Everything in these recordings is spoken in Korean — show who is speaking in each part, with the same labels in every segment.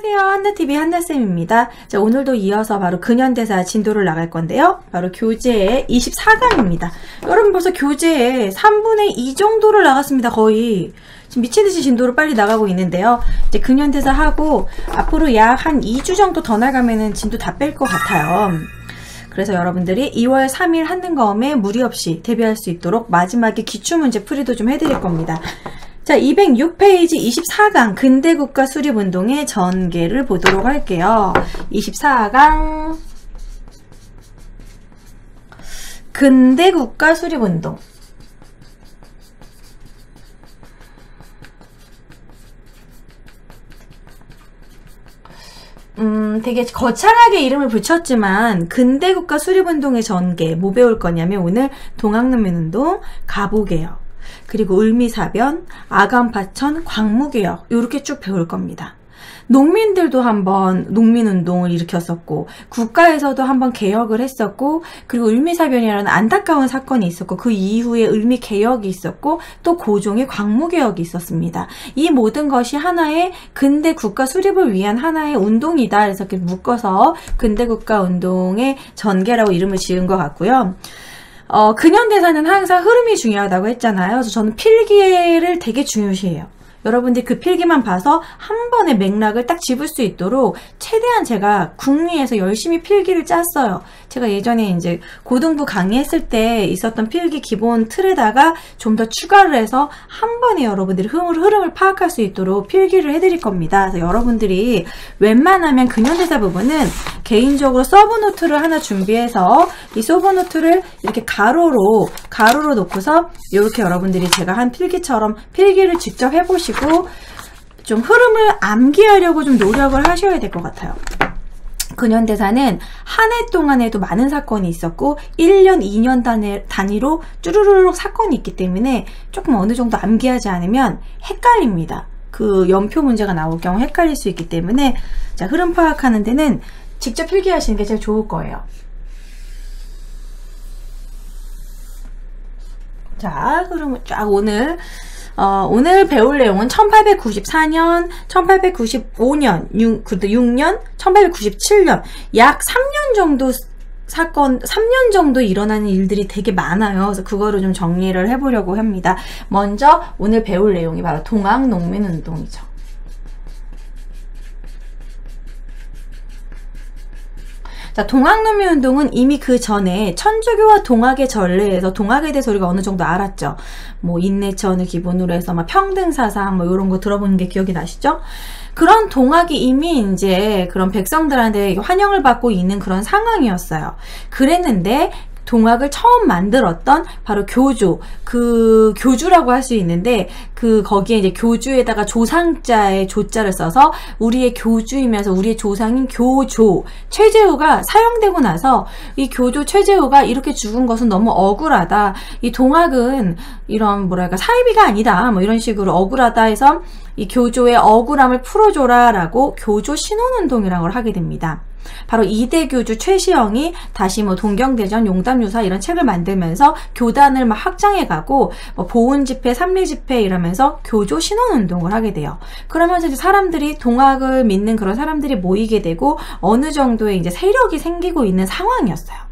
Speaker 1: 안녕하세요. 한나TV 한나쌤입니다. 자, 오늘도 이어서 바로 근현대사 진도를 나갈 건데요. 바로 교재의 24강입니다. 여러분 벌써 교재의 3분의 2 정도를 나갔습니다. 거의. 지금 미친듯이 진도를 빨리 나가고 있는데요. 이제 근현대사 하고 앞으로 약 한 2주 정도 더 나가면은 진도 다 뺄 것 같아요. 그래서 여러분들이 2월 3일 한능검에 무리 없이 대비할 수 있도록 마지막에 기출문제 풀이도 좀 해드릴 겁니다. 자, 206페이지 24강 근대국가 수립운동의 전개를 보도록 할게요. 24강 근대국가 수립운동. 되게 거창하게 이름을 붙였지만 근대국가 수립운동의 전개 뭐 배울 거냐면 오늘 동학농민운동, 가보개혁, 그리고 을미사변, 아간파천, 광무개혁 이렇게 쭉 배울 겁니다. 농민들도 한번 농민운동을 일으켰었고 국가에서도 한번 개혁을 했었고 그리고 을미사변이라는 안타까운 사건이 있었고 그 이후에 을미개혁이 있었고 또 고종의 광무개혁이 있었습니다. 이 모든 것이 하나의 근대 국가 수립을 위한 하나의 운동이다. 그래서 이렇게 묶어서 근대국가 운동의 전개라고 이름을 지은 것 같고요. 근현대사는 항상 흐름이 중요하다고 했잖아요. 그래서 저는 필기를 되게 중요시해요. 여러분들이 그 필기만 봐서 한 번에 맥락을 딱 집을 수 있도록 최대한 제가 국리에서 열심히 필기를 짰어요. 제가 예전에 이제 고등부 강의했을 때 있었던 필기 기본 틀에다가 좀 더 추가를 해서 한 번에 여러분들이 흐름을 파악할 수 있도록 필기를 해드릴 겁니다. 그래서 여러분들이 웬만하면 근현대사 부분은 개인적으로 서브노트를 하나 준비해서 이 서브노트를 이렇게 가로로 놓고서 이렇게 여러분들이 제가 한 필기처럼 필기를 직접 해보시고 좀 흐름을 암기하려고 좀 노력을 하셔야 될 것 같아요. 근현대사는 한 해 동안에도 많은 사건이 있었고 1년, 2년 단위로 쭈루루룩 사건이 있기 때문에 조금 어느 정도 암기하지 않으면 헷갈립니다. 그 연표 문제가 나올 경우 헷갈릴 수 있기 때문에 자, 흐름 파악하는 데는 직접 필기하시는 게 제일 좋을 거예요. 자, 흐름을 쫙 오늘 배울 내용은 1894년, 1895년, 6년, 1897년, 약 3년 정도 3년 정도 일어나는 일들이 되게 많아요. 그래서 그거를 좀 정리를 해보려고 합니다. 먼저 오늘 배울 내용이 바로 동학농민운동이죠. 자, 동학농민운동은 이미 그 전에 천주교와 동학의 전례에서 동학에 대해서 우리가 어느 정도 알았죠. 뭐 인내천을 기본으로 해서 막 평등사상 뭐 이런 거 들어보는 게 기억이 나시죠? 그런 동학이 이미 이제 그런 백성들한테 환영을 받고 있는 그런 상황이었어요. 그랬는데 동학을 처음 만들었던 바로 교조, 그 교주라고 할 수 있는데 거기에 이제 교주에다가 조상자의 조자를 써서 우리의 교주이면서 우리의 조상인 교조 최재우가 사형되고 나서 이 교조 최재우가 이렇게 죽은 것은 너무 억울하다. 이 동학은 이런 뭐랄까 사이비가 아니다. 뭐 이런 식으로 억울하다 해서 이 교조의 억울함을 풀어줘라 라고 교조 신혼운동이라는 걸 하게 됩니다. 바로 이대교주 최시영이 다시 뭐 동경대전, 용담유사 이런 책을 만들면서 교단을 막 확장해가고 뭐 보훈집회, 삼리집회 이러면서 교조 신혼운동을 하게 돼요. 그러면서 이제 사람들이 동학을 믿는 그런 사람들이 모이게 되고 어느 정도의 이제 세력이 생기고 있는 상황이었어요.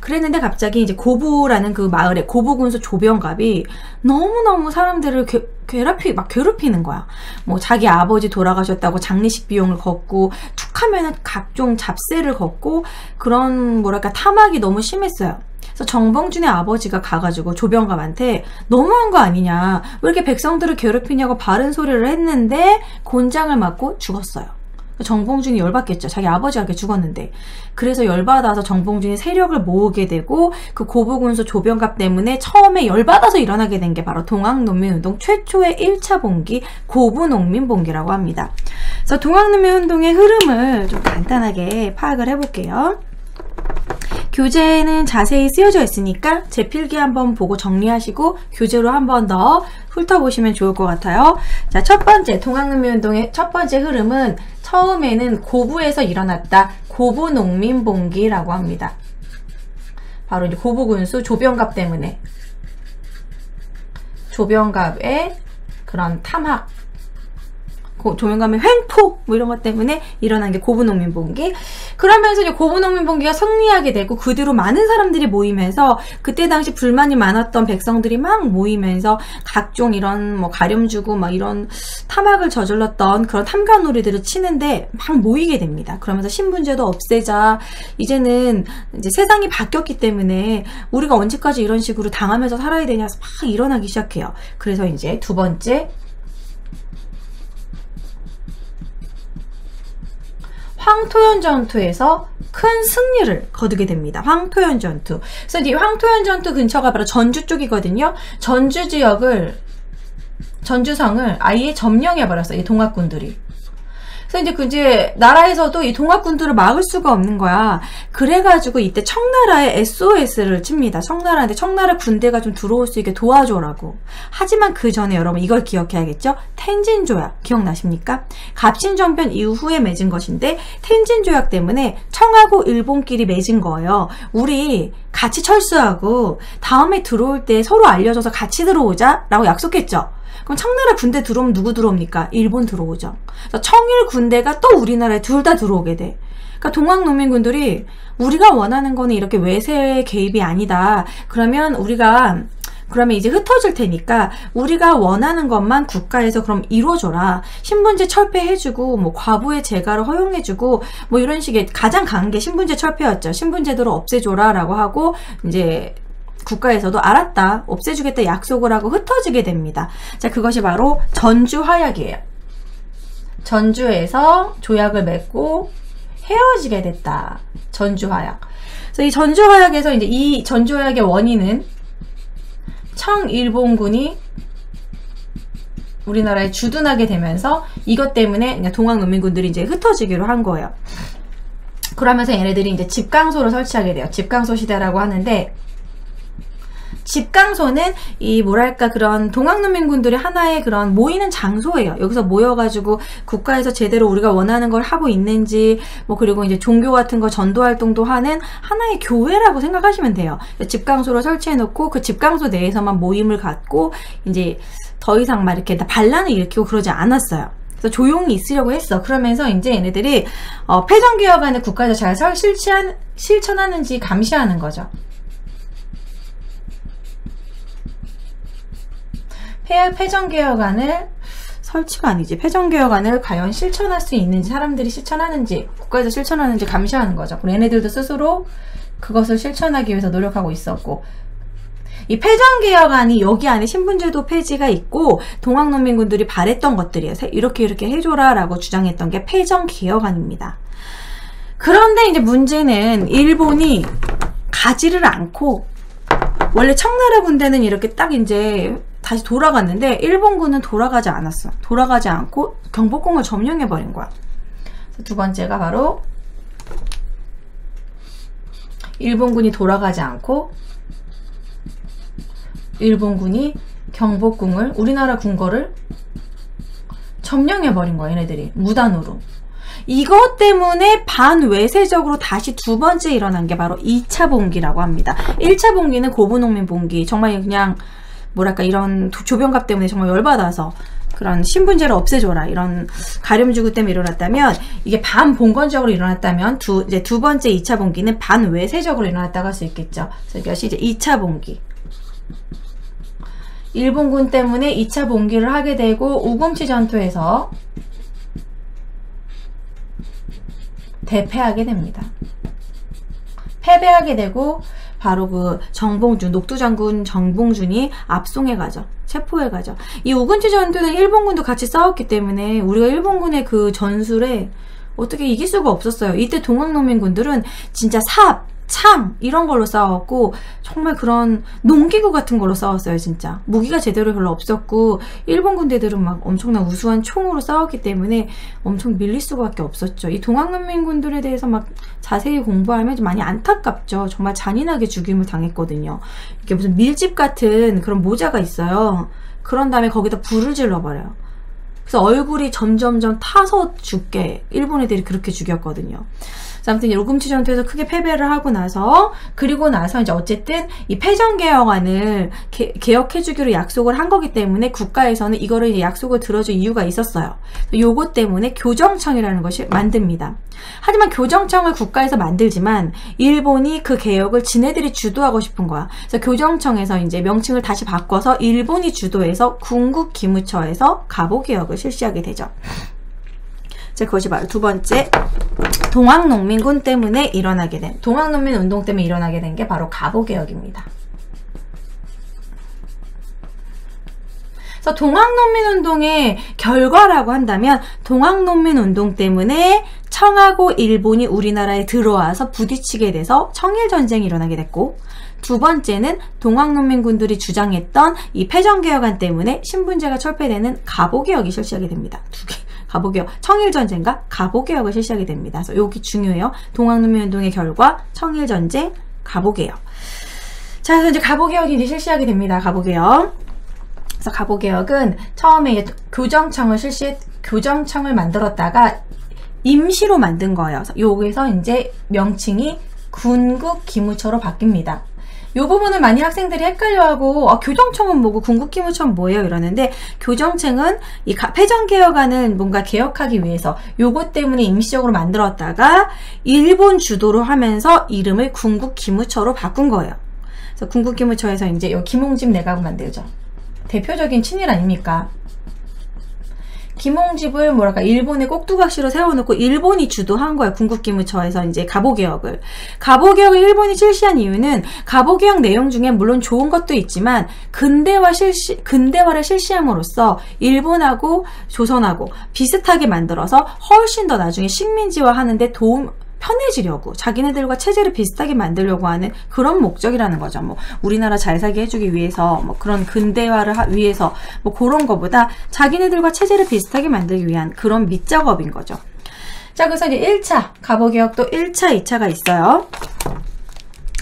Speaker 1: 그랬는데 갑자기 이제 고부라는 그 마을에 고부군수 조병갑이 너무너무 사람들을 괴롭히는 거야. 뭐 자기 아버지 돌아가셨다고 장례식 비용을 걷고 툭 하면은 각종 잡세를 걷고 그런 뭐랄까 탐악이 너무 심했어요. 그래서 정봉준의 아버지가 가가지고 조병갑한테 너무한 거 아니냐, 왜 이렇게 백성들을 괴롭히냐고 바른 소리를 했는데 곤장을 맞고 죽었어요. 정봉준이 열받겠죠. 자기 아버지가 이렇게 죽었는데. 그래서 열받아서 정봉준이 세력을 모으게 되고 그 고부군수 조병갑 때문에 처음에 열받아서 일어나게 된 게 바로 동학농민운동 최초의 1차 봉기 고부농민봉기라고 합니다. 그래서 동학농민운동의 흐름을 좀 간단하게 파악을 해볼게요. 교재는 자세히 쓰여져 있으니까 제 필기 한번 보고 정리하시고 교재로 한번 더 훑어보시면 좋을 것 같아요. 자, 첫 번째 동학농민운동의 첫 번째 흐름은 처음에는 고부에서 일어났다. 고부농민봉기라고 합니다. 바로 이제 고부군수 조병갑 때문에 조병갑의 그런 탐학 조명감의 횡포 뭐 이런 것 때문에 일어난 게 고분농민봉기. 그러면서 이제 고분농민봉기가 승리하게 되고 그 뒤로 많은 사람들이 모이면서 그때 당시 불만이 많았던 백성들이 막 모이면서 각종 이런 뭐 가렴 주고 막 이런 탐악을 저질렀던 그런 탐관놀이들을 치는데 막 모이게 됩니다. 그러면서 신분제도 없애자. 이제는 이제 세상이 바뀌었기 때문에 우리가 언제까지 이런 식으로 당하면서 살아야 되냐 막 일어나기 시작해요. 그래서 이제 두 번째 황토현 전투에서 큰 승리를 거두게 됩니다. 황토현 전투. 그래서 이제 황토현 전투 근처가 바로 전주 쪽이거든요. 전주 지역을, 전주성을 아예 점령해버렸어요. 이 동학군들이. 그래서 이제 나라에서도 이 동학군들을 막을 수가 없는 거야. 그래가지고 이때 청나라에 SOS를 칩니다. 청나라한테 청나라 군대가 좀 들어올 수 있게 도와줘라고. 하지만 그 전에 여러분 이걸 기억해야겠죠? 텐진조약 기억나십니까? 갑신정변 이후에 맺은 것인데 텐진조약 때문에 청하고 일본끼리 맺은 거예요. 우리 같이 철수하고 다음에 들어올 때 서로 알려줘서 같이 들어오자 라고 약속했죠. 그럼 청나라 군대 들어오면 누구 들어옵니까? 일본 들어오죠. 청일 군대가 또 우리나라에 둘 다 들어오게 돼. 그러니까 동학농민군들이 우리가 원하는 거는 이렇게 외세의 개입이 아니다. 그러면 이제 흩어질 테니까 우리가 원하는 것만 국가에서 그럼 이루어줘라. 신분제 철폐해주고 뭐 과부의 재가를 허용해주고 뭐 이런 식의 가장 강한 게 신분제 철폐였죠. 신분제도를 없애줘라 라고 하고 이제 국가에서도 알았다, 없애주겠다 약속을 하고 흩어지게 됩니다. 자, 그것이 바로 전주화약이에요. 전주에서 조약을 맺고 헤어지게 됐다. 전주화약. 그래서 이 전주화약에서 이제 이 전주화약의 원인은 청일본군이 우리나라에 주둔하게 되면서 이것 때문에 동학농민군들이 이제 흩어지기로 한 거예요. 그러면서 얘네들이 이제 집강소를 설치하게 돼요. 집강소 시대라고 하는데, 집강소는 그런 동학농민군들의 하나의 그런 모이는 장소예요. 여기서 모여가지고 국가에서 제대로 우리가 원하는 걸 하고 있는지, 그리고 이제 종교 같은 거 전도 활동도 하는 하나의 교회라고 생각하시면 돼요. 집강소를 설치해놓고 그 집강소 내에서만 모임을 갖고 이제 더 이상 막 이렇게 반란을 일으키고 그러지 않았어요. 그래서 조용히 있으려고 했어. 그러면서 이제 얘네들이 패전개혁안을 국가에서 잘 실천하는지 감시하는 거죠. 패전개혁안을 설치가 아니지. 패전개혁안을 과연 실천할 수 있는지, 사람들이 실천하는지, 국가에서 실천하는지 감시하는 거죠. 그리고 얘네들도 스스로 그것을 실천하기 위해서 노력하고 있었고, 이 패전개혁안이 여기 안에 신분제도 폐지가 있고 동학농민군들이 바랬던 것들이에요. 이렇게 해줘라 라고 주장했던 게 패전개혁안입니다. 그런데 이제 문제는 일본이 가지를 않고, 원래 청나라 군대는 이렇게 딱 이제 다시 돌아갔는데 일본군은 돌아가지 않았어. 돌아가지 않고 경복궁을 점령해버린 거야. 두 번째가 바로 일본군이 돌아가지 않고 일본군이 경복궁을, 우리나라 궁궐을 점령해버린 거야. 얘네들이 무단으로. 이것 때문에 반외세적으로 다시 두 번째 일어난 게 바로 2차 봉기라고 합니다. 1차 봉기는 고분농민 봉기. 정말 그냥 이런 조병갑 때문에 정말 열받아서 그런 신분제를 없애줘라, 이런 가렴주구 때문에 일어났다면, 이게 반봉건적으로 일어났다면 이제 두 번째 2차 봉기는 반외세적으로 일어났다고 할 수 있겠죠. 그래서 이것이 이제 2차 봉기. 일본군 때문에 2차 봉기를 하게 되고 우금치 전투에서 대패하게 됩니다. 패배하게 되고 바로 그 정봉준, 녹두장군 정봉준이 압송해 가죠. 체포해 가죠. 이 우금치 전투는 일본군도 같이 싸웠기 때문에 우리가 일본군의 그 전술에 어떻게 이길 수가 없었어요. 이때 동학농민군들은 진짜 삽, 창 이런 걸로 싸웠고 정말 그런 농기구 같은 걸로 싸웠어요. 진짜 무기가 제대로 별로 없었고 일본 군대들은 막 엄청난 우수한 총으로 싸웠기 때문에 엄청 밀릴 수밖에 없었죠. 이 동학농민군들에 대해서 막 자세히 공부하면 좀 많이 안타깝죠. 정말 잔인하게 죽임을 당했거든요. 이게 무슨 밀집 같은 그런 모자가 있어요. 그런 다음에 거기다 불을 질러버려요. 그래서 얼굴이 점점점 타서 죽게 일본 애들이 그렇게 죽였거든요. 아무튼 요금치 전투에서 크게 패배를 하고 나서, 그리고 나서 이제 어쨌든 이 패전개혁안을 개혁해주기로 약속을 한 거기 때문에 국가에서는 이거를 이제 약속을 들어줄 이유가 있었어요. 요것 때문에 교정청이라는 것을 만듭니다. 하지만 교정청을 국가에서 만들지만 일본이 그 개혁을 지네들이 주도하고 싶은 거야. 그래서 교정청에서 이제 명칭을 다시 바꿔서 일본이 주도해서 군국기무처에서 가보개혁을 실시하게 되죠. 자, 그것이 바로 두 번째, 동학농민군 때문에 일어나게 된, 동학농민 운동 때문에 일어나게 된 게 바로 가보개혁입니다. 그래서 동학농민운동의 결과라고 한다면, 동학농민운동 때문에 청하고 일본이 우리나라에 들어와서 부딪히게 돼서 청일전쟁이 일어나게 됐고, 두 번째는 동학농민군들이 주장했던 이 패전개혁안 때문에 신분제가 철폐되는 가보개혁이 실시하게 됩니다. 두 개. 가보개혁, 청일전쟁과 가보개혁을 실시하게 됩니다. 그래서 여기 중요해요. 동학농민운동의 결과, 청일전쟁, 가보개혁. 자, 그래서 이제 가보개혁이 이제 실시하게 됩니다. 가보개혁. 그래서 가보개혁은 처음에 이제 교정청을 만들었다가 임시로 만든 거예요. 여기서 이제 명칭이 군국기무처로 바뀝니다. 이 부분을 많이 학생들이 헷갈려하고 교정청은 뭐고 군국기무처는 뭐예요? 이러는데, 교정청은 이 패전개혁안을 뭔가 개혁하기 위해서 요것 때문에 임시적으로 만들었다가 일본 주도로 하면서 이름을 군국기무처로 바꾼 거예요. 그래서 군국기무처에서 이제 요 김홍집 내각을 만들죠. 대표적인 친일 아닙니까? 김홍집을 뭐랄까 일본의 꼭두각시로 세워놓고 일본이 주도한 거야. 군국기무처에서 이제 가보개혁을. 가보개혁을 일본이 실시한 이유는 가보개혁 내용 중에 물론 좋은 것도 있지만 근대화를 실시함으로써 일본하고 조선하고 비슷하게 만들어서 훨씬 더 나중에 식민지화 하는데 편해지려고, 자기네들과 체제를 비슷하게 만들려고 하는 그런 목적이라는 거죠. 뭐 우리나라 잘 살게 해주기 위해서, 뭐 그런 근대화를 위해서, 뭐 그런 거보다 자기네들과 체제를 비슷하게 만들기 위한 그런 밑작업인 거죠. 자, 그래서 이제 1차 가보개혁도 1차, 2차가 있어요.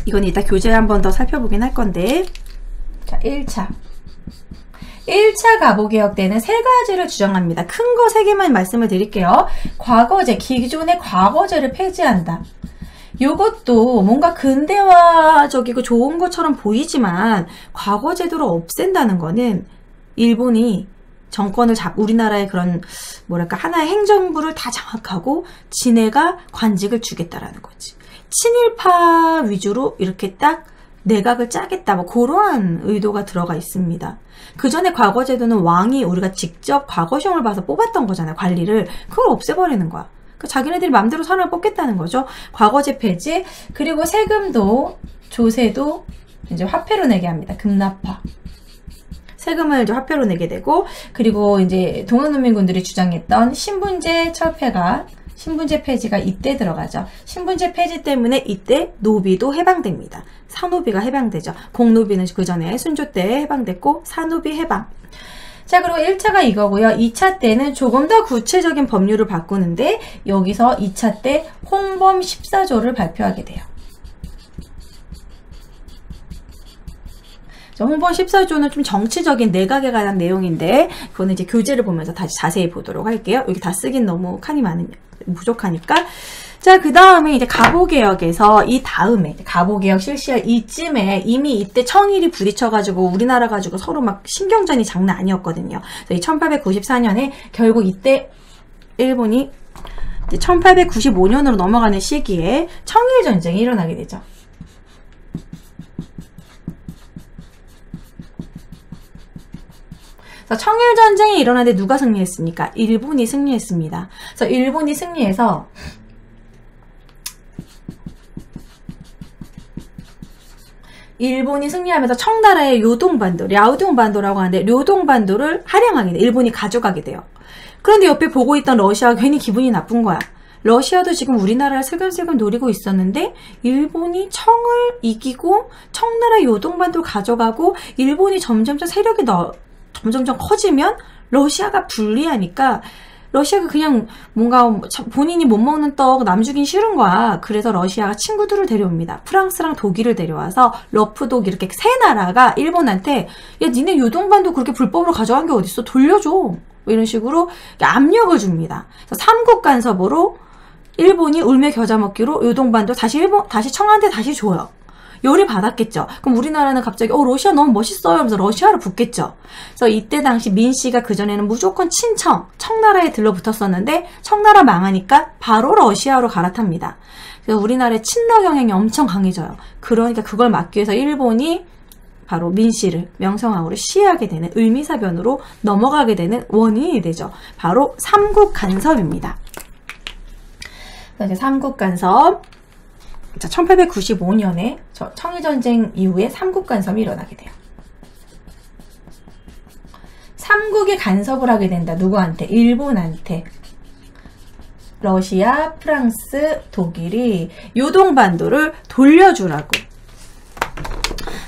Speaker 1: 이건 이따 교재에 한 번 더 살펴보긴 할 건데, 자, 1차 가보개혁 때는 세 가지를 주장합니다. 큰 거 세 개만 말씀을 드릴게요. 과거제, 기존의 과거제를 폐지한다. 요것도 뭔가 근대화적이고 좋은 것처럼 보이지만 과거제도를 없앤다는 거는 일본이 정권을 우리나라의 그런 뭐랄까 하나의 행정부를 다 장악하고 지네가 관직을 주겠다라는 거지. 친일파 위주로 이렇게 딱 내각을 짜겠다, 뭐 그러한 의도가 들어가 있습니다. 그 전에 과거제도는 왕이 우리가 직접 과거시험을 봐서 뽑았던 거잖아요. 관리를. 그걸 없애버리는 거야. 그러니까 자기네들이 마음대로 사람을 뽑겠다는 거죠. 과거제 폐지, 그리고 세금도, 조세도 이제 화폐로 내게 합니다. 금납화. 세금을 이제 화폐로 내게 되고, 그리고 이제 동학농민군들이 주장했던 신분제 폐지가 이때 들어가죠. 신분제 폐지 때문에 이때 노비도 해방됩니다. 사노비가 해방되죠. 공노비는 그 전에 순조 때 해방됐고, 사노비 해방. 자, 그리고 1차가 이거고요. 2차 때는 조금 더 구체적인 법률을 바꾸는데, 여기서 2차 때 홍범 14조를 발표하게 돼요. 홍범 14조는 좀 정치적인 내각에 관한 내용인데, 그거는 이제 교재를 보면서 다시 자세히 보도록 할게요. 여기 다 쓰긴 너무 칸이 부족하니까. 자, 그 다음에 이제 가보개혁에서 이 다음에 가보개혁 실시할 이쯤에 이미 이때 청일이 부딪혀가지고 우리나라 가지고 서로 막 신경전이 장난 아니었거든요. 그래서 1894년에 결국 이때 일본이 1895년으로 넘어가는 시기에 청일전쟁이 일어나게 되죠. 그래서 청일전쟁이 일어나는데 누가 승리했습니까? 일본이 승리했습니다. 그래서 일본이 승리해서 청리하면서 청나라의 요동반도, 랴오동반도라고 하는데 료동반도를 할양하게 돼. 일본이 가져가게 돼요. 그런데 옆에 보고 있던 러시아가 괜히 기분이 나쁜 거야. 러시아도 지금 우리나라를 슬금슬금 노리고 있었는데 일본이 청을 이기고 청나라 요동반도를 가져가고 일본이 점점점 세력이 점점점 커지면 러시아가 불리하니까 러시아가 그냥 뭔가 본인이 못 먹는 떡 남 주긴 싫은 거야. 그래서 러시아가 친구들을 데려옵니다. 프랑스랑 독일을 데려와서 러프독 이렇게 세 나라가 일본한테 야 니네 요동반도 그렇게 불법으로 가져간 게 어딨어? 돌려줘. 이런 식으로 압력을 줍니다. 그래서 삼국 간섭으로 일본이 울며 겨자 먹기로 요동반도 다시 청한테 다시 줘요. 열이 받았겠죠. 그럼 우리나라는 갑자기 러시아 너무 멋있어요 하면서 러시아를 붙겠죠. 그래서 이때 당시 민씨가 그전에는 무조건 청나라에 들러붙었었는데 청나라 망하니까 바로 러시아로 갈아탑니다. 그래서 우리나라의 친러 경향이 엄청 강해져요. 그러니까 그걸 막기 위해서 일본이 바로 민씨를 명성황후를 시해하게 되는 을미사변으로 넘어가게 되는 원인이 되죠. 바로 삼국간섭입니다. 그래서 이제 삼국간섭, 1895년에 청일전쟁 이후에 삼국간섭이 일어나게 돼요. 삼국이 간섭을 하게 된다. 누구한테? 일본한테. 러시아, 프랑스, 독일이 요동반도를 돌려주라고.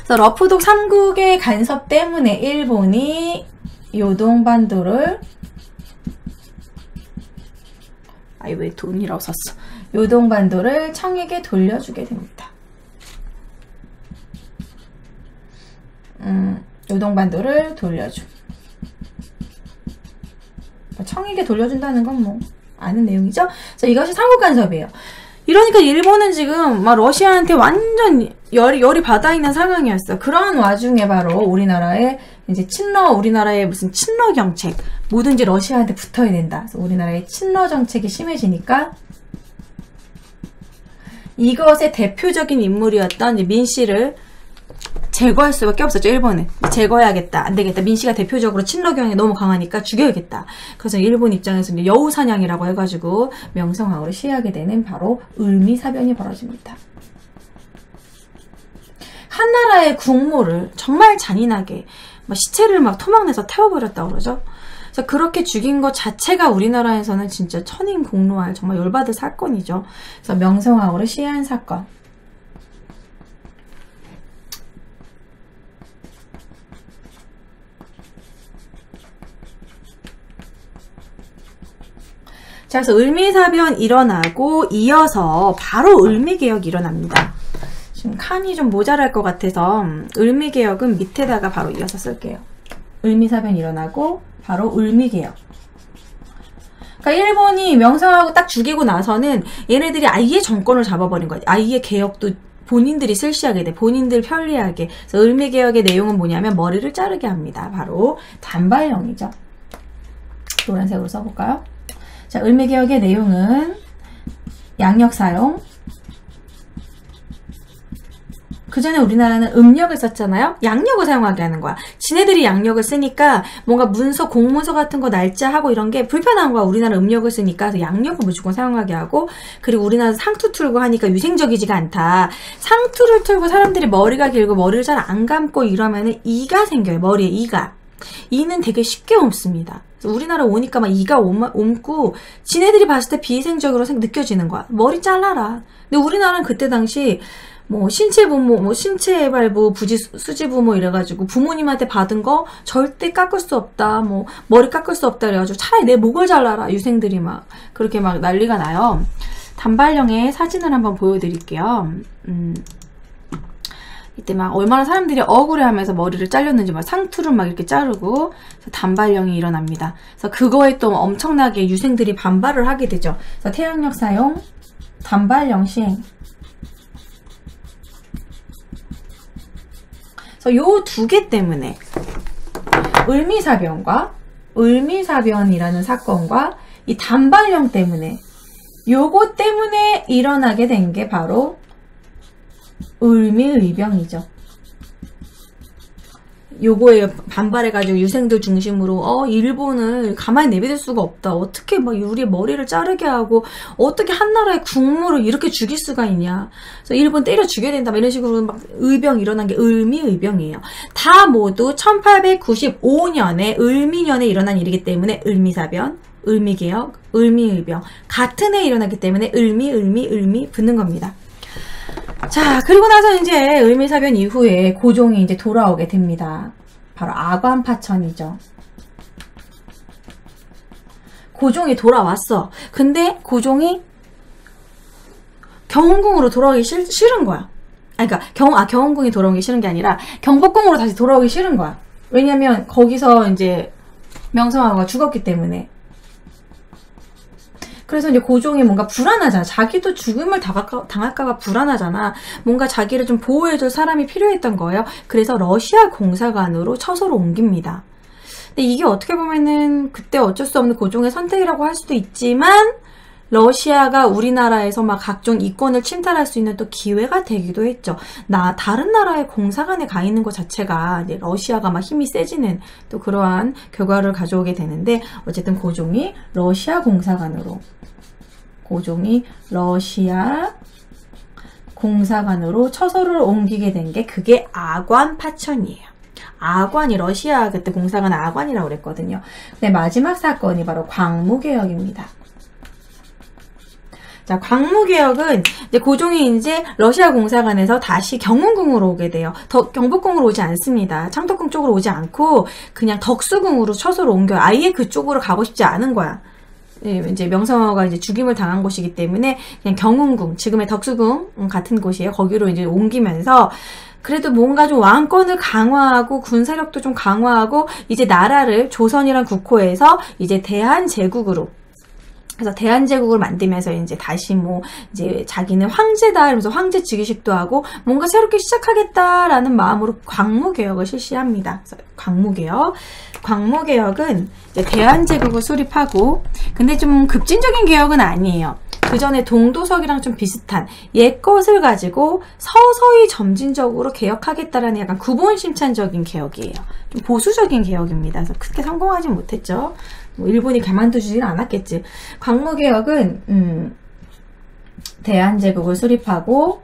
Speaker 1: 그래서 러프독 삼국의 간섭 때문에 일본이 요동반도를 왜 돈이라고 썼어? 요동반도를 청에게 돌려주게 됩니다. 요동반도를 돌려줘. 청에게 돌려준다는 건 뭐 아는 내용이죠? 자, 이것이 삼국간섭이에요. 이러니까 일본은 지금 막 러시아한테 완전 열이 받아있는 상황이었어. 그런 와중에 바로 우리나라의 이제 우리나라의 무슨 친러 정책, 뭐든지 러시아한테 붙어야 된다. 그래서 우리나라의 친러 정책이 심해지니까 이것의 대표적인 인물이었던 민씨를 제거할 수밖에 없었죠. 일본은 제거해야겠다, 안 되겠다. 민씨가 대표적으로 친러 경향이 너무 강하니까 죽여야겠다. 그래서 일본 입장에서 이제 여우사냥이라고 해가지고 명성황후를 시해하게 되는 바로 을미사변이 벌어집니다. 한나라의 국모를 정말 잔인하게 시체를 막 토막내서 태워버렸다고 그러죠. 그래서 그렇게 죽인 것 자체가 우리나라에서는 진짜 천인공노할 정말 열받을 사건이죠. 그래서 명성황후를 시해한 사건. 자, 그래서 을미사변 일어나고 이어서 바로 을미개혁이 일어납니다. 지금 칸이 좀 모자랄 것 같아서 을미개혁은 밑에다가 바로 이어서 쓸게요. 을미사변 일어나고 바로 을미개혁. 그러니까 일본이 명성황후 딱 죽이고 나서는 얘네들이 아예 정권을 잡아버린 거야. 아예 개혁도 본인들이 실시하게 돼. 본인들 편리하게. 그래서 을미개혁의 내용은 뭐냐면 머리를 자르게 합니다. 바로 단발령이죠. 노란색으로 써볼까요? 자, 을미개혁의 내용은 양력 사용. 그 전에 우리나라는 음력을 썼잖아요. 양력을 사용하게 하는 거야. 지네들이 양력을 쓰니까 뭔가 문서, 공문서 같은 거 날짜하고 이런 게 불편한 거야. 우리나라 음력을 쓰니까. 그래서 양력을 무조건 사용하게 하고, 그리고 우리나라 상투 틀고 하니까 위생적이지가 않다. 상투를 틀고 사람들이 머리가 길고 머리를 잘 안 감고 이러면은 이가 생겨요. 머리에 이가. 이는 되게 쉽게 옮습니다. 우리나라 오니까 막 이가 옮고 지네들이 봤을 때 비위생적으로 느껴지는 거야. 머리 잘라라. 근데 우리나라는 그때 당시 뭐 신체부모, 뭐 신체발부, 수지부모 이래가지고 부모님한테 받은 거 절대 깎을 수 없다. 뭐 머리 깎을 수 없다 그래가지고 차라리 내 목을 잘라라. 유생들이 막 그렇게 막 난리가 나요. 단발령의 사진을 한번 보여드릴게요. 이때 막 얼마나 사람들이 억울해하면서 머리를 잘렸는지 막 상투를 막 이렇게 자르고 단발령이 일어납니다. 그래서 그거에 또 엄청나게 유생들이 반발을 하게 되죠. 그래서 태양력 사용, 단발령 시행. 그래서 요 두 개 때문에 을미사변이라는 사건과 이 단발령 때문에 요거 때문에 일어나게 된 게 바로 을미의병이죠. 요거에 반발해가지고 유생들 중심으로 일본을 가만히 내비둘 수가 없다. 어떻게 막 우리 머리를 자르게 하고 어떻게 한나라의 국모를 이렇게 죽일 수가 있냐. 그래서 일본 때려 죽여야 된다. 이런 식으로 막 의병 일어난 게 을미의병이에요. 다 모두 1895년에 을미년에 일어난 일이기 때문에 을미사변, 을미개혁, 을미의병 같은 해에 일어났기 때문에 을미 붙는 겁니다. 자, 그리고 나서 이제 을미사변 이후에 고종이 이제 돌아오게 됩니다. 바로 아관파천이죠. 고종이 돌아왔어. 근데 고종이 경운궁으로 돌아오기 싫은 거야. 그러니까 경운궁이 돌아오기 싫은 게 아니라 경복궁으로 다시 돌아오기 싫은 거야. 왜냐면 거기서 이제 명성황후가 죽었기 때문에. 그래서 이제 고종이 뭔가 불안하잖아. 자기도 죽음을 당할까봐 불안하잖아. 뭔가 자기를 좀 보호해줄 사람이 필요했던 거예요. 그래서 러시아 공사관으로 처소를 옮깁니다. 근데 이게 어떻게 보면은 그때 어쩔 수 없는 고종의 선택이라고 할 수도 있지만 러시아가 우리나라에서 막 각종 이권을 침탈할 수 있는 또 기회가 되기도 했죠. 다른 나라의 공사관에 가 있는 것 자체가 이제 러시아가 막 힘이 세지는 또 그러한 결과를 가져오게 되는데 어쨌든 고종이 러시아 공사관으로 처소를 옮기게 된 게 그게 아관 파천이에요. 아관이 러시아 그때 공사관 아관이라고 그랬거든요. 근데 마지막 사건이 바로 광무개혁입니다. 자, 광무개혁은 이제 고종이 이제 러시아 공사관에서 다시 경운궁으로 오게 돼요. 경복궁으로 오지 않습니다. 창덕궁 쪽으로 오지 않고 그냥 덕수궁으로 처소를 옮겨요. 아예 그쪽으로 가고 싶지 않은 거야. 이제 명성황후가 이제 죽임을 당한 곳이기 때문에 그냥 경운궁, 지금의 덕수궁 같은 곳이에요. 거기로 이제 옮기면서 그래도 뭔가 좀 왕권을 강화하고 군사력도 좀 강화하고 이제 나라를 조선이란 국호에서 이제 대한제국으로 그래서 대한제국을 만들면서 이제 다시 이제 자기는 황제다 이러면서 황제 즉위식도 하고 뭔가 새롭게 시작하겠다라는 마음으로 광무개혁을 실시합니다. 그래서 광무개혁은 이제 대한제국을 수립하고 근데 좀 급진적인 개혁은 아니에요. 그 전에 동도석이랑 좀 비슷한 옛것을 가지고 서서히 점진적으로 개혁하겠다라는 약간 구본심찬적인 개혁이에요. 좀 보수적인 개혁입니다. 그래서 크게 성공하지 못했죠. 일본이 가만두지는 않았겠지. 광무개혁은 대한제국을 수립하고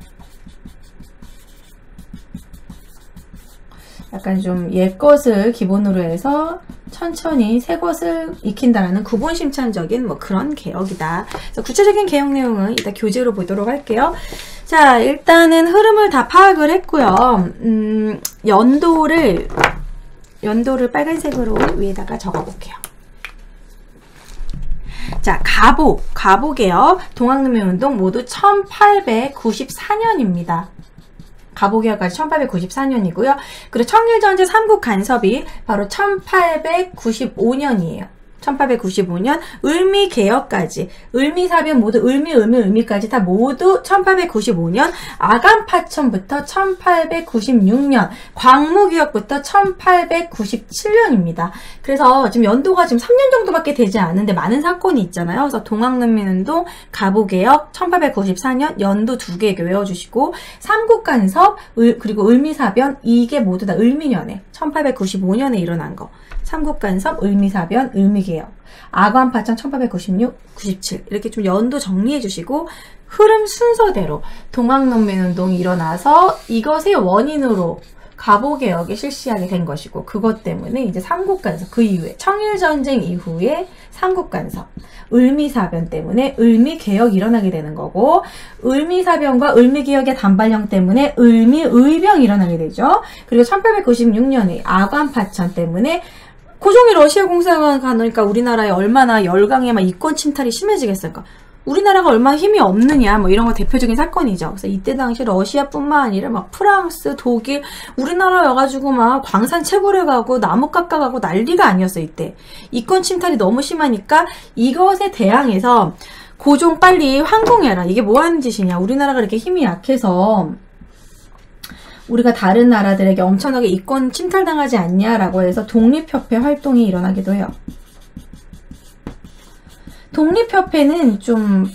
Speaker 1: 약간 좀 옛것을 기본으로 해서 천천히 새것을 익힌다라는 구본심찬적인 그런 개혁이다. 그래서 구체적인 개혁 내용은 이따 교재로 보도록 할게요. 자, 일단은 흐름을 다 파악을 했고요. 연도를 빨간색으로 위에다가 적어볼게요. 자, 가보개혁, 동학농민운동 모두 1894년입니다. 가보개혁까지 1894년이고요. 그리고 청일전제 삼국간섭이 바로 1895년이에요. 1895년 을미개혁까지 을미사변 모두 을미까지 다 모두 1895년 아간파천부터 1896년 광무개혁부터 1897년입니다. 그래서 지금 연도가 지금 3년 정도밖에 되지 않은데 많은 사건이 있잖아요. 그래서 동학농민운동, 가보개혁 1894년 연도 2개 외워주시고 삼국간섭 그리고 을미사변 이게 모두 다 을미년에 1895년에 일어난 거. 삼국간섭, 을미사변, 을미개혁, 아관파천 1896, 97 이렇게 좀 연도 정리해 주시고 흐름 순서대로 동학농민운동이 일어나서 이것의 원인으로 가보개혁이 실시하게 된 것이고 그것 때문에 이제 삼국간섭 그 이후에 청일전쟁 이후에 삼국간섭 을미사변 때문에 을미개혁이 일어나게 되는 거고 을미사변과 을미개혁의 단발령 때문에 을미의병이 일어나게 되죠. 그리고 1896년에 아관파천 때문에 고종이 러시아 공사관 가니까 우리나라에 얼마나 열강의 이권 침탈이 심해지겠을까. 우리나라가 얼마나 힘이 없느냐 이런 거 대표적인 사건이죠. 그래서 이때 당시 러시아뿐만 아니라 프랑스, 독일, 우리나라 와가지고 광산 채굴해 가고 나무 깎아 가고 난리가 아니었어. 이때 이권 침탈이 너무 심하니까 이것에 대항해서 고종 빨리 황공해라. 이게 뭐 하는 짓이냐. 우리나라가 이렇게 힘이 약해서 우리가 다른 나라들에게 엄청나게 이권 침탈당하지 않냐라고 해서 독립협회 활동이 일어나기도 해요. 독립협회는 좀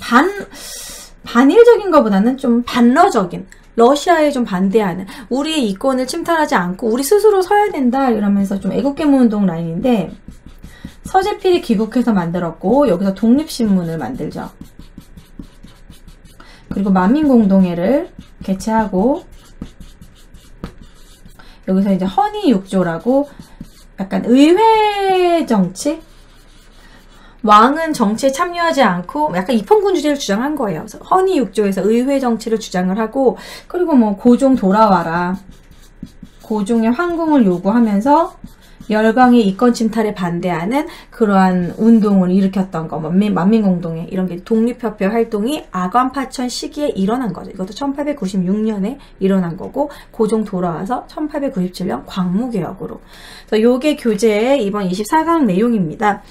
Speaker 1: 반일적인 것보다는 좀 반러적인 러시아에 좀 반대하는 우리의 이권을 침탈하지 않고 우리 스스로 서야 된다 이러면서 좀 애국개모운동 라인인데 서재필이 귀국해서 만들었고 여기서 독립신문을 만들죠. 그리고 만민공동회를 개최하고 여기서 이제 헌의육조라고 약간 의회 정치? 왕은 정치에 참여하지 않고 약간 입헌군주제를 주장한 거예요. 그래서 헌의육조에서 의회 정치를 주장을 하고 그리고 고종 돌아와라. 고종의 황궁을 요구하면서 열강의 이권 침탈에 반대하는 그러한 운동을 일으켰던 거, 만민공동회 이런 게 독립협회 활동이 아관파천 시기에 일어난 거죠. 이것도 1896년에 일어난 거고 고종 돌아와서 1897년 광무개혁으로. 그래서 요게 교재의 이번 24강 내용입니다.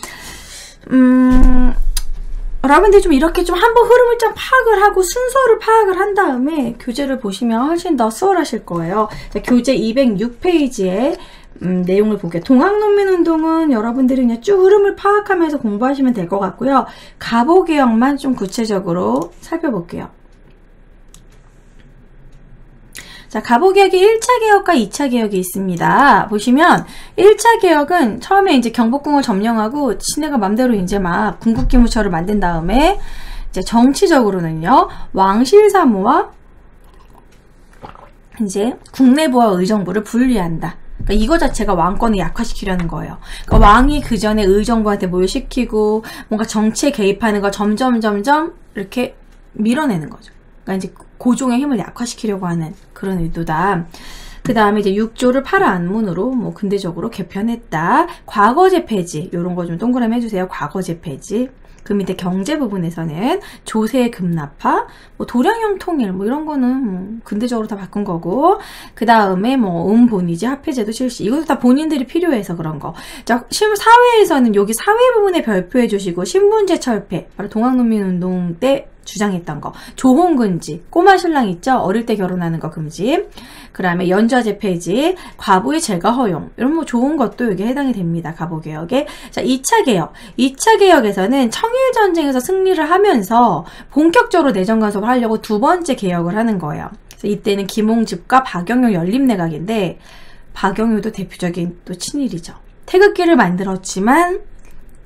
Speaker 1: 여러분들이 좀 이렇게 좀 한번 흐름을 좀 파악을 하고 순서를 파악을 한 다음에 교재를 보시면 훨씬 더 수월하실 거예요. 자, 교재 206페이지에 내용을 볼게요. 동학농민운동은 여러분들이 그냥 쭉 흐름을 파악하면서 공부하시면 될 것 같고요. 가보개혁만 좀 구체적으로 살펴볼게요. 자, 가보개혁이 1차 개혁과 2차 개혁이 있습니다. 보시면 1차 개혁은 처음에 이제 경복궁을 점령하고 시내가 맘대로 이제 막 궁극기무처를 만든 다음에 이제 정치적으로는요, 왕실사무와 이제 국내부와 의정부를 분리한다. 그러니까 이거 자체가 왕권을 약화시키려는 거예요. 그러니까 왕이 그 전에 의정부한테 뭘 시키고 뭔가 정치에 개입하는 걸 점점 이렇게 밀어내는 거죠. 그러니까 이제 고종의 힘을 약화시키려고 하는 그런 의도다. 그 다음에 이제 6조를 8안문으로 뭐 근대적으로 개편했다. 과거제 폐지, 요런 거 좀 동그라미 해주세요. 과거제 폐지. 그 밑에 경제 부분에서는 조세 급납화, 뭐 도량형 통일, 뭐 이런 거는 뭐 근대적으로 다 바꾼 거고, 그 다음에 뭐 본이지 합해제도 실시. 이것도 다 본인들이 필요해서 그런 거. 자, 사회에서는 여기 사회 부분에 별표해 주시고, 신분제 철폐, 바로 동학농민운동 때 주장했던 거. 조혼금지, 꼬마 신랑 있죠? 어릴 때 결혼하는 거 금지. 그 다음에 연좌제 폐지, 과부의 재가 허용. 이런 뭐 좋은 것도 여기에 해당이 됩니다. 가보개혁에. 자, 2차 개혁. 2차 개혁에서는 청일전쟁에서 승리를 하면서 본격적으로 내정 간섭을 하려고 두 번째 개혁을 하는 거예요. 그래서 이때는 김홍집과 박영효 연립내각인데, 박영효도 대표적인 또 친일이죠. 태극기를 만들었지만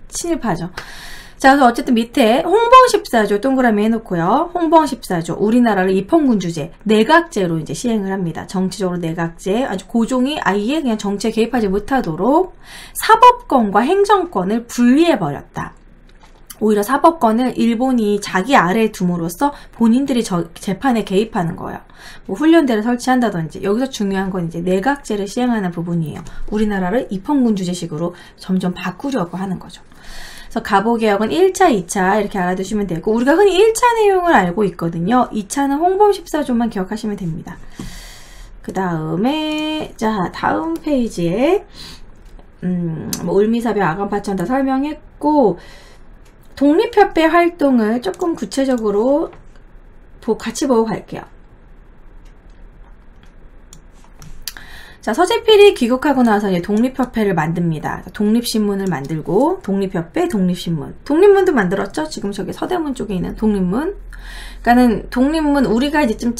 Speaker 1: 친일파죠. 자, 그래서 어쨌든 밑에 홍범 14조 동그라미 해놓고요. 홍범 14조, 우리나라를 입헌군주제, 내각제로 이제 시행을 합니다. 정치적으로 내각제, 아주 고종이 아예 그냥 정치에 개입하지 못하도록 사법권과 행정권을 분리해버렸다. 오히려 사법권을 일본이 자기 아래에 둠으로써 본인들이 재판에 개입하는 거예요. 뭐 훈련대를 설치한다든지. 여기서 중요한 건 이제 내각제를 시행하는 부분이에요. 우리나라를 입헌군주제식으로 점점 바꾸려고 하는 거죠. 그래서 가보개혁은 1차, 2차 이렇게 알아두시면 되고, 우리가 흔히 1차 내용을 알고 있거든요. 2차는 홍범 14조만 기억하시면 됩니다. 그 다음에 자, 다음 페이지에 뭐 을미사별, 아간파천 다 설명했고, 독립협회 활동을 조금 구체적으로 같이 보고 갈게요. 자, 서재필이 귀국하고 나서 이제 독립협회를 만듭니다. 독립신문을 만들고, 독립협회, 독립신문. 독립문도 만들었죠? 지금 저기 서대문 쪽에 있는 독립문. 그러니까는 독립문, 우리가 이제 좀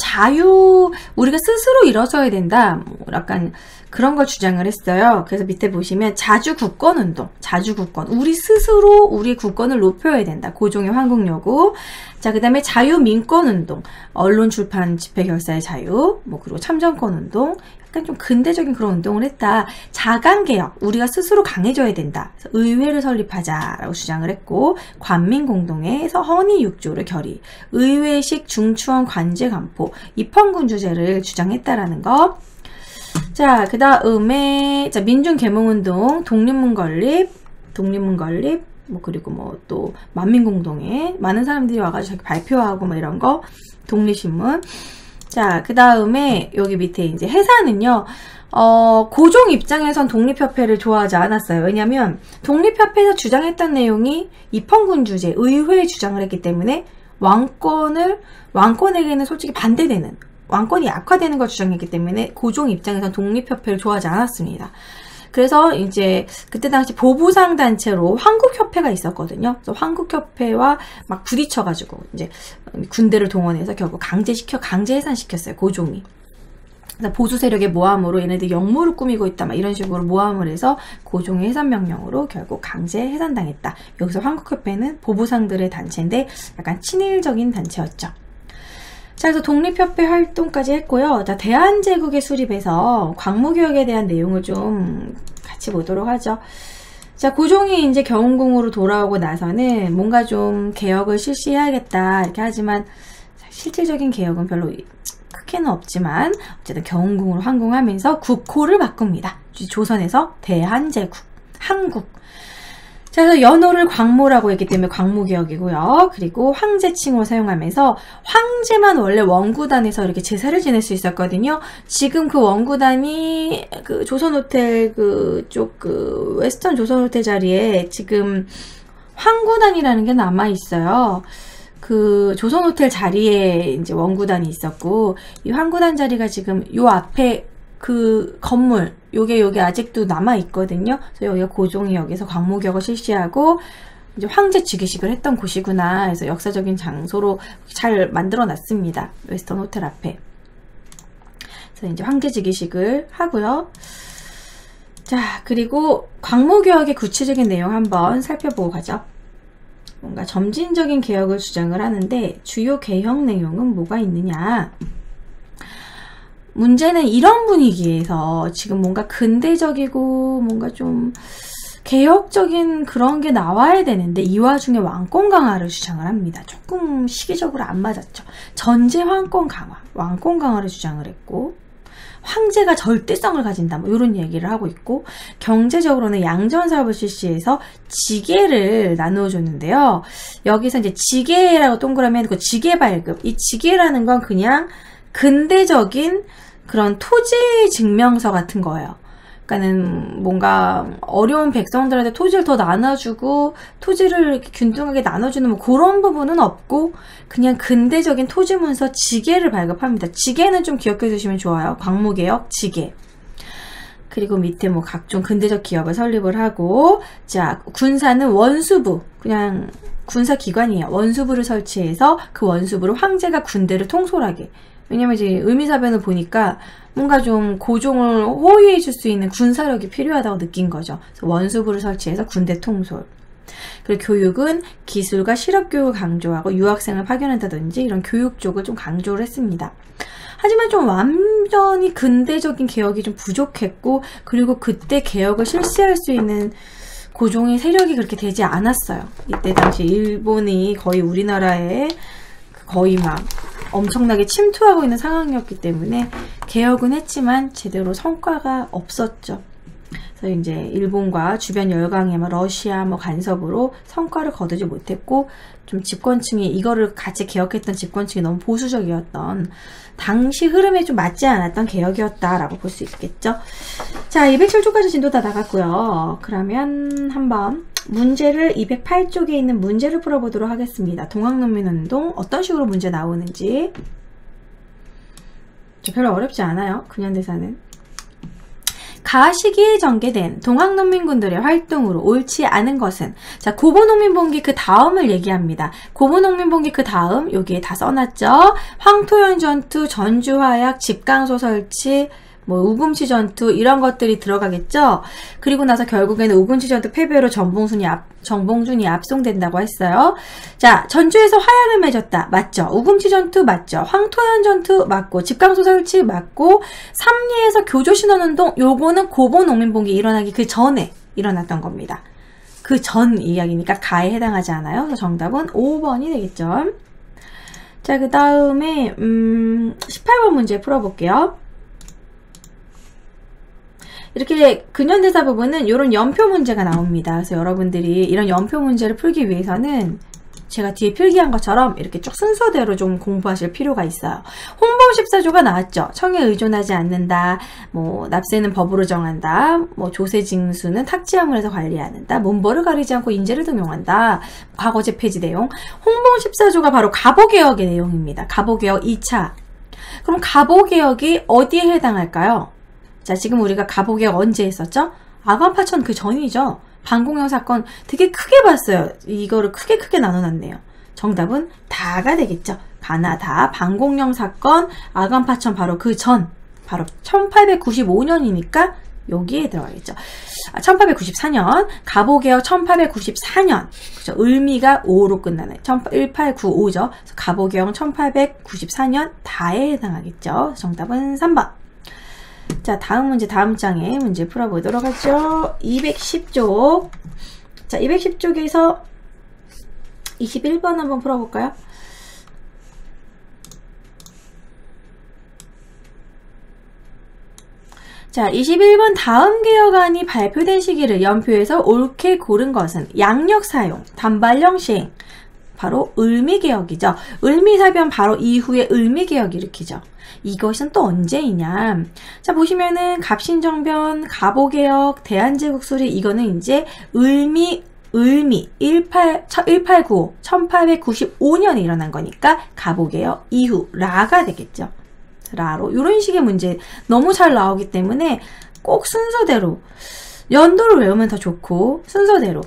Speaker 1: 우리가 스스로 일어서야 된다. 뭐 약간 그런 걸 주장을 했어요. 그래서 밑에 보시면 자주국권운동, 자주국권. 우리 스스로 우리 국권을 높여야 된다. 고종의 황국요구. 자, 그 다음에 자유민권운동, 언론, 출판, 집회, 결사의 자유, 뭐 그리고 참정권운동. 약간 좀 근대적인 그런 운동을 했다. 자강개혁, 우리가 스스로 강해져야 된다. 그래서 의회를 설립하자라고 주장을 했고, 관민공동회에서 헌의 6조를 결의, 의회식 중추원 관제 간포, 입헌군주제를 주장했다라는 거. 자, 그 다음에 민중계몽운동, 독립문 건립, 뭐 그리고 뭐 또 만민공동회, 많은 사람들이 와가지고 자기 발표하고 뭐 이런 거, 독립신문. 자, 그 다음에 여기 밑에 이제 해산은요, 고종 입장에선 독립협회를 좋아하지 않았어요. 왜냐면 독립협회에서 주장했던 내용이 입헌군주제, 의회 주장을 했기 때문에 왕권에게는 솔직히 반대되는, 왕권이 약화되는 걸 주장했기 때문에 고종 입장에선 독립협회를 좋아하지 않았습니다. 그래서 이제 그때 당시 보부상 단체로 황국협회가 있었거든요. 그래서 황국협회와 막 부딪혀가지고 이제 군대를 동원해서 결국 강제 해산시켰어요. 고종이. 그래서 보수 세력의 모함으로 얘네들이 역모를 꾸미고 있다, 막 이런 식으로 모함을 해서 고종의 해산 명령으로 결국 강제 해산당했다. 여기서 황국협회는 보부상들의 단체인데 약간 친일적인 단체였죠. 자, 그래서 독립협회 활동까지 했고요. 자, 대한제국의 수립에서 광무개혁에 대한 내용을 좀 같이 보도록 하죠. 자, 고종이 이제 경운궁으로 돌아오고 나서는 뭔가 좀 개혁을 실시해야겠다 이렇게 하지만 실질적인 개혁은 별로 크게는 없지만 어쨌든 경운궁으로 환궁하면서 국호를 바꿉니다. 조선에서 대한제국, 한국. 자, 그래서 연호를 광모라고 했기 때문에 광무개혁이고요. 그리고 황제칭호 사용하면서, 황제만 원래 원구단에서 이렇게 제사를 지낼 수 있었거든요. 지금 그 원구단이 조선호텔 웨스턴 조선호텔 자리에 지금 황구단이라는 게 남아 있어요. 그 조선호텔 자리에 이제 원구단이 있었고, 이 황구단 자리가 지금 요 앞에 그 건물, 요게 아직도 남아 있거든요. 그래서 여기가 고종이 여기서 광무격을 실시하고 이제 황제 즉위식을 했던 곳이구나. 그래서 역사적인 장소로 잘 만들어 놨습니다. 웨스턴 호텔 앞에. 그래서 이제 황제 즉위식을 하고요. 자, 그리고 광무개혁의 구체적인 내용 한번 살펴보고 가죠. 뭔가 점진적인 개혁을 주장을 하는데 주요 개혁 내용은 뭐가 있느냐. 문제는 이런 분위기에서 지금 뭔가 근대적이고 뭔가 좀 개혁적인 그런 게 나와야 되는데 이 와중에 왕권 강화를 주장을 합니다. 조금 시기적으로 안 맞았죠. 전제 왕권 강화, 왕권 강화를 주장을 했고, 황제가 절대성을 가진다, 뭐 이런 얘기를 하고 있고, 경제적으로는 양전 사업을 실시해서 지계를 나누어줬는데요. 여기서 이제 지계라고 동그라미 해놓고 지계 발급, 이 지계라는 건 그냥 근대적인 그런 토지 증명서 같은 거예요. 그러니까는 뭔가 어려운 백성들한테 토지를 더 나눠주고 토지를 이렇게 균등하게 나눠주는 뭐 그런 부분은 없고, 그냥 근대적인 토지 문서 지계를 발급합니다. 지계는 좀 기억해 주시면 좋아요. 광무개혁 지계. 그리고 밑에 뭐 각종 근대적 기업을 설립을 하고, 자, 군사는 원수부, 그냥 군사기관이에요. 원수부를 설치해서 그 원수부로 황제가 군대를 통솔하게. 왜냐면 이제 을미사변을 보니까 뭔가 좀 고종을 호위해 줄 수 있는 군사력이 필요하다고 느낀 거죠. 그래서 원수부를 설치해서 군대 통솔. 그리고 교육은 기술과 실업교육을 강조하고 유학생을 파견한다든지 이런 교육 쪽을 좀 강조를 했습니다. 하지만 좀 완전히 근대적인 개혁이 좀 부족했고, 그리고 그때 개혁을 실시할 수 있는 고종의 세력이 그렇게 되지 않았어요. 이때 당시 일본이 거의 우리나라에 거의 막 엄청나게 침투하고 있는 상황이었기 때문에 개혁은 했지만 제대로 성과가 없었죠. 그래서 이제 일본과 주변 열강의 러시아 간섭으로 성과를 거두지 못했고, 좀 집권층이 이거를 같이 개혁했던 집권층이 너무 보수적이었던, 당시 흐름에 좀 맞지 않았던 개혁이었다라고 볼 수 있겠죠. 자, 207쪽까지 진도 다 나갔고요. 그러면 한번 문제를 208쪽에 있는 문제를 풀어보도록 하겠습니다. 동학농민운동 어떤 식으로 문제 나오는지. 별로 어렵지 않아요. 근현대사는. 가시기에 전개된 동학농민군들의 활동으로 옳지 않은 것은, 자, 고보농민봉기 그 다음을 얘기합니다. 고보농민봉기 그 다음 여기에 다 써놨죠. 황토현 전투, 전주화약, 집강소 설치, 우금치 전투 이런 것들이 들어가겠죠. 그리고 나서 결국에는 우금치 전투 패배로 정봉준이 압송된다고 했어요. 자, 전주에서 화약을 맺었다. 맞죠? 우금치 전투 맞죠? 황토현 전투 맞고, 집강소 설치 맞고, 삼리에서 교조신원운동, 요거는 고보농민봉기 일어나기 그 전에 일어났던 겁니다. 그 전 이야기니까 가에 해당하지 않아요. 그래서 정답은 5번이 되겠죠. 자, 그 다음에 18번 문제 풀어볼게요. 이렇게 근현대사 부분은 이런 연표 문제가 나옵니다. 그래서 여러분들이 이런 연표 문제를 풀기 위해서는 제가 뒤에 필기한 것처럼 이렇게 쭉 순서대로 좀 공부하실 필요가 있어요. 홍범 14조가 나왔죠. 청에 의존하지 않는다. 납세는 법으로 정한다. 조세징수는 탁지함을 해서 관리하는다. 문벌을 가리지 않고 인재를 등용한다. 과거제 폐지 내용. 홍범 14조가 바로 갑오개혁의 내용입니다. 갑오개혁 2차. 그럼 갑오개혁이 어디에 해당할까요? 자, 지금 우리가 갑오개혁 언제 했었죠? 아관파천 그 전이죠. 반공영 사건 되게 크게 봤어요. 이거를 크게 나눠놨네요. 정답은 다가 되겠죠. 가나다, 반공영 사건, 아관파천 바로 그 전, 바로 1895년이니까 여기에 들어가겠죠. 1894년, 갑오개혁 1894년. 그죠? 을미가 5로 끝나는 1895죠. 그래서 갑오개혁 1894년 다에 해당하겠죠. 정답은 3번. 자, 다음 문제, 다음 장에 문제 풀어보도록 하죠. 210쪽. 자, 210쪽에서 21번 한번 풀어볼까요? 자, 21번 다음 개혁안이 발표된 시기를 연표해서 옳게 고른 것은 양력 사용, 단발령 시행. 바로 을미개혁이죠. 을미사변 바로 이후에 을미개혁 일으키죠. 이것은 또 언제이냐. 자, 보시면은 갑신정변, 갑오개혁, 대한제국수리 이거는 이제 을미 을미 1895, 1895년에 일어난 거니까 가보게요. 이후 라가 되겠죠. 라로 이런 식의 문제 너무 잘 나오기 때문에 꼭 순서대로 연도를 외우면 더 좋고 순서대로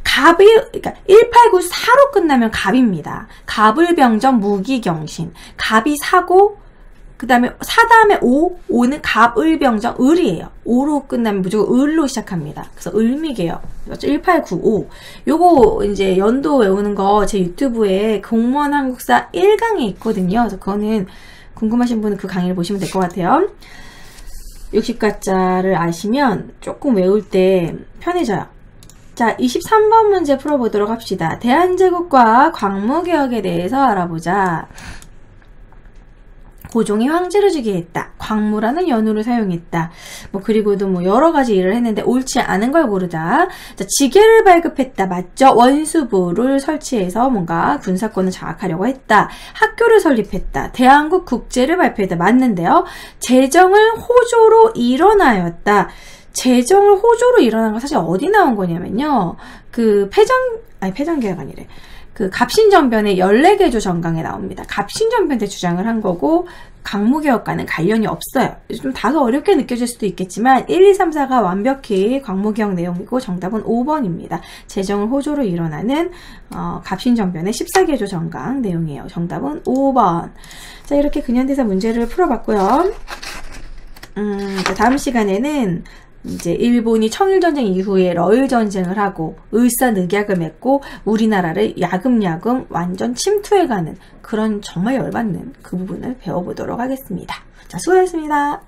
Speaker 1: 갑이 그러니까 1894로 끝나면 갑입니다. 갑을병전 무기경신 갑이 사고 그 다음에 사 다음에 오는 갑을병전 을이에요. 오로 끝나면 무조건 을로 시작합니다. 그래서 을미계요. 1895 요거 이제 연도 외우는 거 제 유튜브에 공무원 한국사 1강에 있거든요. 그래서 그거는 궁금하신 분은 그 강의를 보시면 될 것 같아요. 60가짜를 아시면 조금 외울 때 편해져요. 자, 23번 문제 풀어보도록 합시다. 대한제국과 광무개혁에 대해서 알아보자. 고종이 황제를 주게 했다. 광무라는 연호를 사용했다. 뭐 그리고도 뭐 여러 가지 일을 했는데 옳지 않은 걸 고르자. 자, 지계를 발급했다. 맞죠? 원수부를 설치해서 뭔가 군사권을 장악하려고 했다. 학교를 설립했다. 대한국 국제를 발표했다. 맞는데요. 재정을 호조로 일어나였다. 재정을 호조로 일어난 건 사실 어디 나온 거냐면요. 그 패전개혁 아니래. 그 갑신전변의 14개조 정강에 나옵니다. 갑신전변 때 주장을 한 거고 광무개혁과는 관련이 없어요. 좀 다소 어렵게 느껴질 수도 있겠지만 1, 2, 3, 4가 완벽히 광무개혁 내용이고 정답은 5번입니다. 재정을 호조로 일어나는 갑신전변의 14개조 정강 내용이에요. 정답은 5번. 자, 이렇게 근현대사 문제를 풀어봤고요. 다음 시간에는 이제 일본이 청일전쟁 이후에 러일전쟁을 하고 을사늑약을 맺고 우리나라를 야금야금 완전 침투해가는 그런 정말 열받는 그 부분을 배워보도록 하겠습니다. 자, 수고하셨습니다.